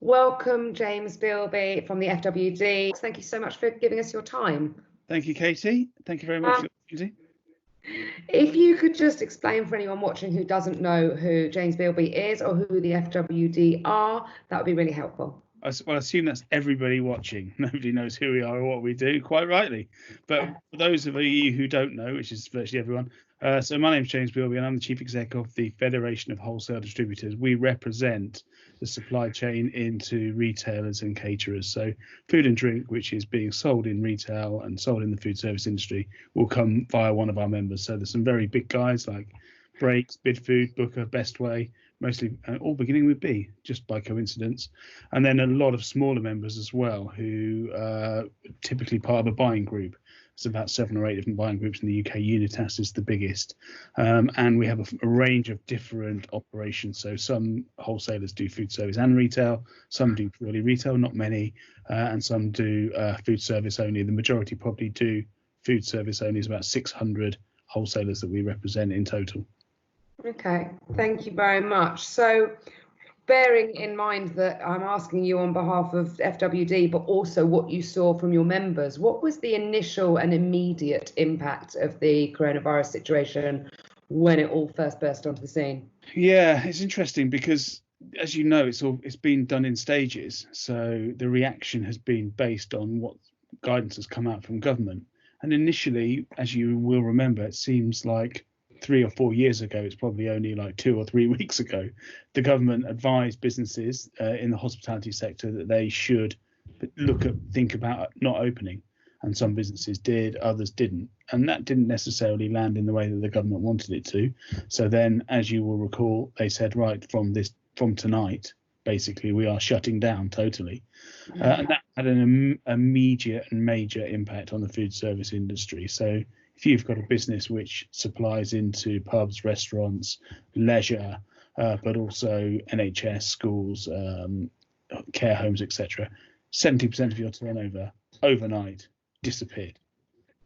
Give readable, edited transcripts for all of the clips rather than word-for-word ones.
Welcome, James Bielby from the FWD. Thank you so much for giving us your time. Thank you, Katie. Thank you very much for the opportunity. If you could just explain for anyone watching who doesn't know who James Bielby is or who the FWD are, that would be really helpful. Well, I assume that's everybody watching. Nobody knows who we are or what we do, quite rightly. But for those of you who don't know, which is virtually everyone, so my name's James Bielby and I'm the Chief Exec of the Federation of Wholesale Distributors. We represent the supply chain into retailers and caterers. So food and drink, which is being sold in retail and sold in the food service industry, will come via one of our members. So there's some very big guys like Breaks, Bidfood, Booker, Bestway, mostly all beginning with B, just by coincidence. And then a lot of smaller members as well, who are typically part of a buying group. There's about 7 or 8 different buying groups in the UK. Unitas is the biggest. And we have a range of different operations. So some wholesalers do food service and retail, some do purely retail, not many, and some do food service only. The majority probably do food service only. It's about 600 wholesalers that we represent in total. Okay, thank you very much. So bearing in mind that I'm asking you on behalf of FWD, but also what you saw from your members, what was the initial and immediate impact of the coronavirus situation when it all first burst onto the scene? Yeah, it's interesting because, as you know, it's been done in stages. So the reaction has been based on what guidance has come out from government. And initially, as you will remember, it seems like 3 or 4 years ago, it's probably only like 2 or 3 weeks ago, the government advised businesses in the hospitality sector that they should think about not opening. And some businesses did, others didn't. And that didn't necessarily land in the way that the government wanted it to. So then, as you will recall, they said, right, from tonight, basically, we are shutting down totally. And that had an immediate and major impact on the food service industry. So if you've got a business which supplies into pubs, restaurants, leisure, but also NHS, schools, care homes, etc., 70% of your turnover overnight disappeared.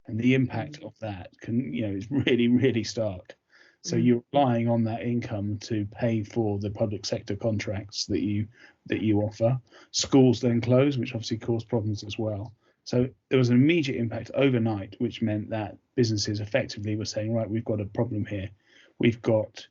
And the impact of that is really, really stark. So you're relying on that income to pay for the public sector contracts that you offer. Schools then close, which obviously caused problems as well. So there was an immediate impact overnight, which meant that businesses effectively were saying, right, we've got a problem here. We've got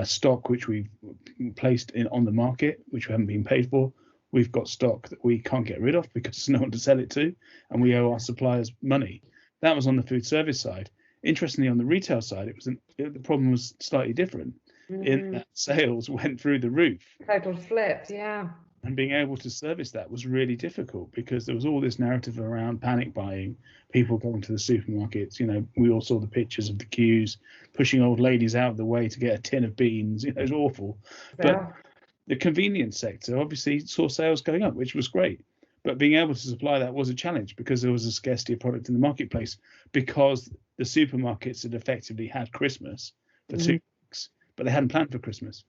stock which we've placed on the market, which we haven't been paid for. We've got stock that we can't get rid of because there's no one to sell it to, and we owe our suppliers money. That was on the food service side. Interestingly, on the retail side, the problem was slightly different in that sales went through the roof. Total flipped, yeah. And being able to service that was really difficult because there was all this narrative around panic buying, people going to the supermarkets. We all saw the pictures of the queues, pushing old ladies out of the way to get a tin of beans. It was awful. Yeah. But the convenience sector obviously saw sales going up, which was great. But being able to supply that was a challenge because there was a scarcity of product in the marketplace because the supermarkets had effectively had Christmas for 2 weeks, but they hadn't planned for Christmas.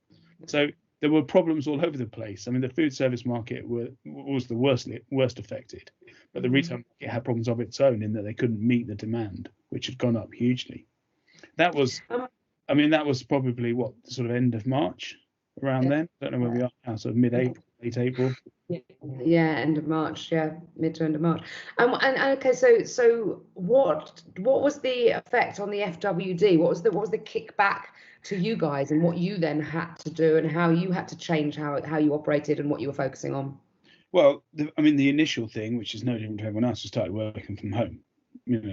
So there were problems all over the place. I mean, the food service market was the worst affected, but the retail market had problems of its own in that they couldn't meet the demand, which had gone up hugely. That was probably sort of end of March, around then. I don't know where we are now, sort of mid-April, late April. Yeah, end of March. Yeah, mid to end of March. And okay, so what was the effect on the FWD? What was the kickback to you guys, and what you then had to do, and how you had to change how you operated and what you were focusing on? Well, the initial thing, which is no different to everyone else, we started working from home.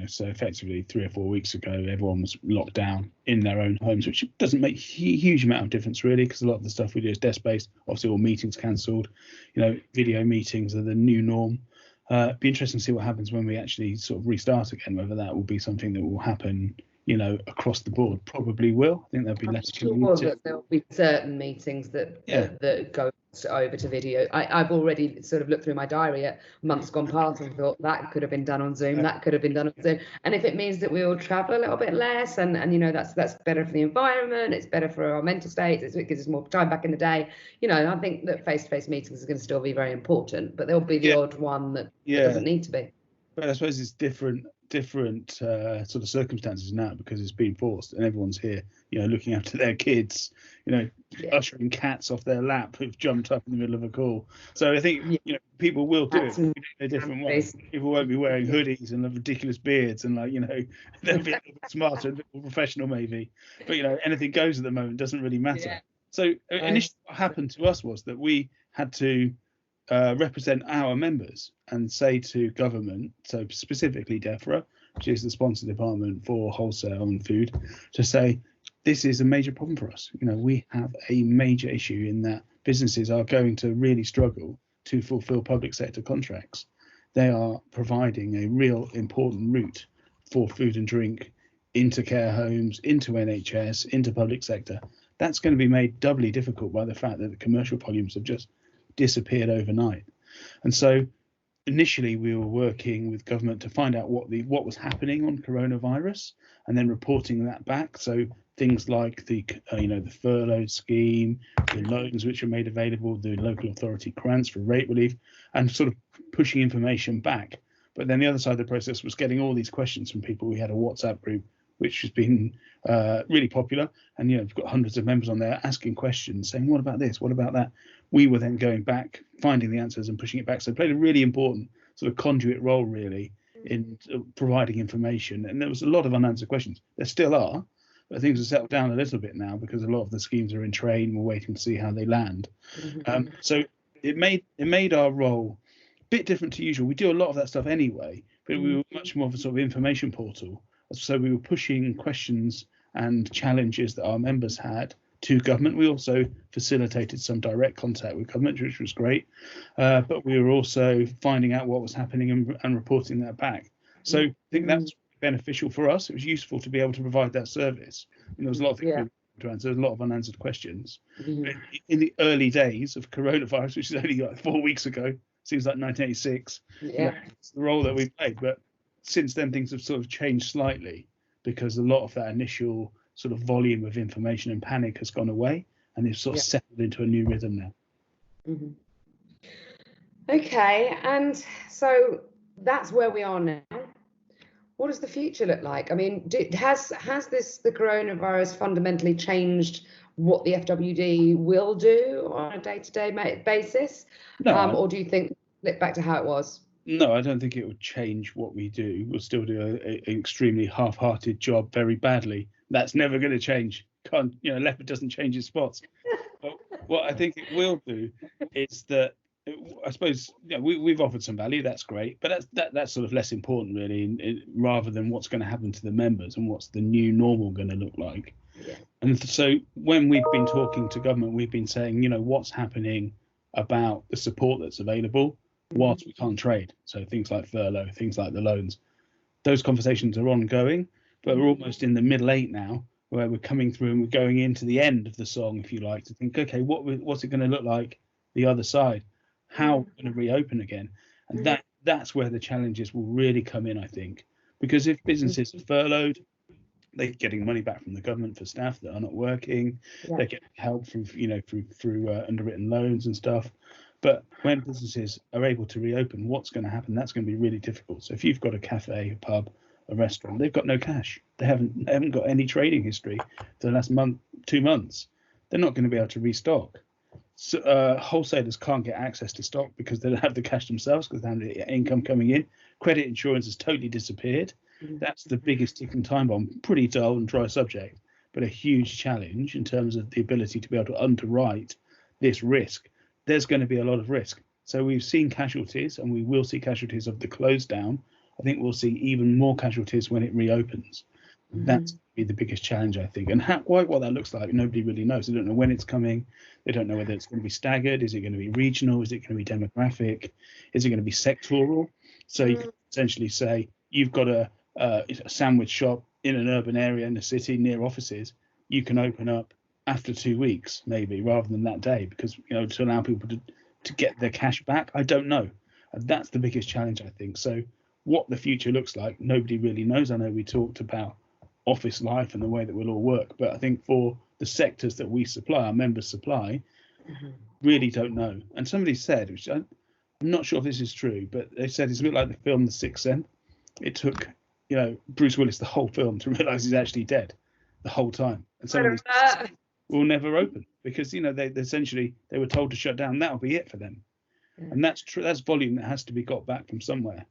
So effectively 3 or 4 weeks ago, everyone was locked down in their own homes, which doesn't make a huge amount of difference really, because a lot of the stuff we do is desk-based. Obviously, all meetings cancelled. Video meetings are the new norm. Be interesting to see what happens when we actually sort of restart again. Whether that will be something that will happen, across the board. Probably will. I think there'll be less. Sure that there will be certain meetings that go over to video. I've already sort of looked through my diary at months gone past and thought that could have been done on Zoom, that could have been done on Zoom. And if it means that we all travel a little bit less and that's better for the environment, it's better for our mental state, it gives us more time back in the day. I think that face-to-face meetings are going to still be very important, but there'll be the odd one that doesn't need to be. But I suppose it's different sort of circumstances now because it's been forced and everyone's here, looking after their kids, ushering cats off their lap who've jumped up in the middle of a call. So I think people will do it in a different way. People won't be wearing hoodies and ridiculous beards and they'll be a little bit smarter, a bit more professional maybe. But anything goes at the moment, doesn't really matter. Yeah. So initially what happened to us was that we had to represent our members and say to government, so specifically DEFRA, which is the sponsor department for wholesale and food, to say this is a major problem for us. We have a major issue in that businesses are going to really struggle to fulfill public sector contracts. They are providing a real important route for food and drink into care homes, into NHS, into public sector. That's going to be made doubly difficult by the fact that the commercial volumes have just disappeared overnight. And so initially we were working with government to find out what was happening on coronavirus and then reporting that back. So things like the furlough scheme, the loans which are made available, the local authority grants for rate relief, and sort of pushing information back. But then the other side of the process was getting all these questions from people. We had a WhatsApp group which has been really popular, and we've got hundreds of members on there asking questions, saying, what about this, what about that? We were then going back, finding the answers and pushing it back. So it played a really important sort of conduit role really in providing information. And there was a lot of unanswered questions. There still are, but things have settled down a little bit now because a lot of the schemes are in train. We're waiting to see how they land. So it made our role a bit different to usual. We do a lot of that stuff anyway, but we were much more of a sort of information portal. So we were pushing questions and challenges that our members had to government. We also facilitated some direct contact with government, which was great. But we were also finding out what was happening and reporting that back. So I think that's beneficial for us. It was useful to be able to provide that service. And there was a lot of things to answer, a lot of unanswered questions. In the early days of coronavirus, which is only like 4 weeks ago, seems like 1986, it's the role that we played. But since then, things have sort of changed slightly because a lot of that initial sort of volume of information and panic has gone away, and it's sort of settled into a new rhythm now. Okay, and so that's where we are now. What does the future look like? I mean, has the coronavirus fundamentally changed what the FWD will do on a day-to-day basis? No, or do you think flip back to how it was? No, I don't think it would change what we do. We'll still do an extremely half-hearted job very badly. That's never going to change. Leopard doesn't change his spots. But what I think it will do is that, I suppose, we've offered some value. That's great, but that's sort of less important really, rather than what's going to happen to the members and what's the new normal going to look like. Yeah. And so when we've been talking to government, we've been saying, what's happening about the support that's available whilst we can't trade. So things like furlough, things like the loans, those conversations are ongoing, but we're almost in the middle eight now, where we're coming through and we're going into the end of the song, if you like, to think, okay, what's it going to look like the other side? How are we going to reopen again? And that's where the challenges will really come in, I think, because if businesses are furloughed, they're getting money back from the government for staff that are not working. They're getting help from through underwritten loans and stuff. But when businesses are able to reopen, what's going to happen? That's going to be really difficult. So if you've got a cafe, a pub, a restaurant, they've got no cash. They haven't got any trading history for the last 2 months. They're not going to be able to restock. So, wholesalers can't get access to stock because they don't have the cash themselves because they don't have the income coming in. Credit insurance has totally disappeared. That's the biggest ticking time bomb. Pretty dull and dry subject, but a huge challenge in terms of the ability to be able to underwrite this risk. There's going to be a lot of risk. So we've seen casualties, and we will see casualties of the close down. I think we'll see even more casualties when it reopens. That's be the biggest challenge, I think. And what that looks like, nobody really knows. They don't know when it's coming. They don't know whether it's going to be staggered. Is it going to be regional? Is it going to be demographic? Is it going to be sectoral? So you can essentially say you've got a sandwich shop in an urban area in the city near offices. You can open up after 2 weeks, maybe, rather than that day, because to allow people to get their cash back. I don't know. And that's the biggest challenge, I think. So what the future looks like, nobody really knows. I know we talked about office life and the way that we'll all work, but I think for the sectors that we supply, our members supply, really don't know. And somebody said, which I'm not sure if this is true, but they said it's a bit like the film The Sixth Sense. It took, Bruce Willis the whole film to realise he's actually dead the whole time. And some of these will never open because, they essentially, they were told to shut down. That'll be it for them. Yeah. And that's true. That's volume that has to be got back from somewhere.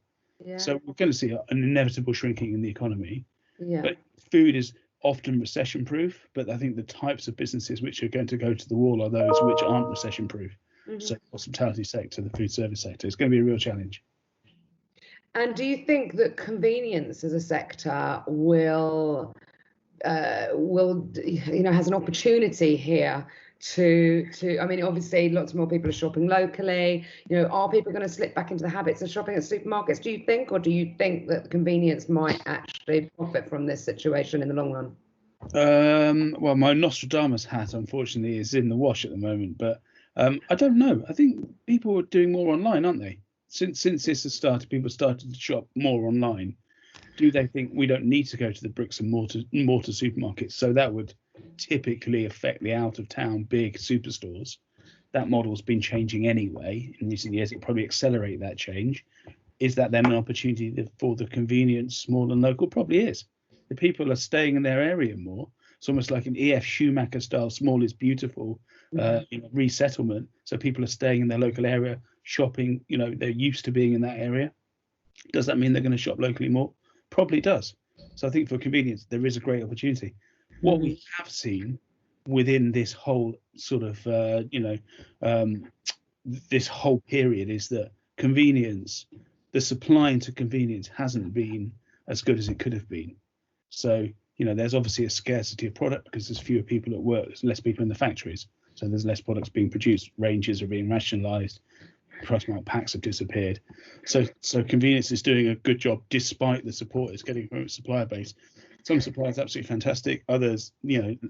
Yeah. So we're going to see an inevitable shrinking in the economy. Yeah. But food is often recession proof. But I think the types of businesses which are going to go to the wall are those which aren't recession proof. Mm-hmm. So the hospitality sector, the food service sector, is going to be a real challenge. And do you think that convenience as a sector will has an opportunity here to I mean, obviously lots more people are shopping locally, are people going to slip back into the habits of shopping at supermarkets, do you think, or do you think that convenience might actually profit from this situation in the long run? Well, my Nostradamus hat unfortunately is in the wash at the moment, but I don't know. I think people are doing more online, aren't they? Since this has started, people started to shop more online. Do they think we don't need to go to the bricks and mortar supermarkets? So that would typically affect the out of town big superstores. That model's been changing anyway in recent years. It'll probably accelerate that change. Is that then an opportunity for the convenience, small and local? Probably is. The people are staying in their area more. It's almost like an E.F. Schumacher style, small is beautiful, resettlement. So people are staying in their local area, shopping. They're used to being in that area. Does that mean they're going to shop locally more? Probably does. So I think for convenience, there is a great opportunity. What we have seen within this whole sort of, this whole period is that convenience, the supply into convenience hasn't been as good as it could have been. So, there's obviously a scarcity of product because there's fewer people at work, there's less people in the factories. So there's less products being produced, ranges are being rationalised. Price mark packs have disappeared. So convenience is doing a good job despite the support it's getting from its supplier base. Some suppliers absolutely fantastic, others,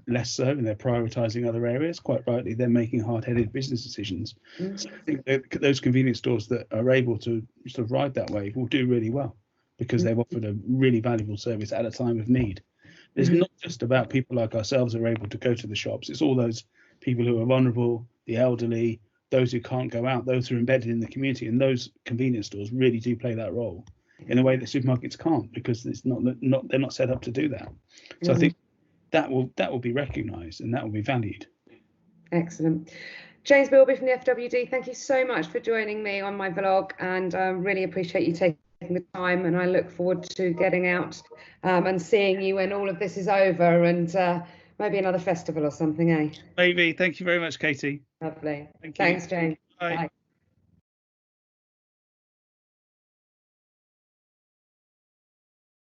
less so, and they're prioritising other areas. Quite rightly, they're making hard-headed business decisions. Mm-hmm. So I think those convenience stores that are able to sort of ride that wave will do really well because they've offered a really valuable service at a time of need. It's not just about people like ourselves who are able to go to the shops. It's all those people who are vulnerable, the elderly, those who can't go out, those who are embedded in the community, and those convenience stores really do play that role in a way that supermarkets can't because it's they're not set up to do that. So I think that will be recognised and that will be valued. Excellent. James Bielby from the FWD, thank you so much for joining me on my vlog, and really appreciate you taking the time, and I look forward to getting out and seeing you when all of this is over, and maybe another festival or something, eh? Maybe. Thank you very much, Katie. Lovely. Thanks, James. Bye. Bye.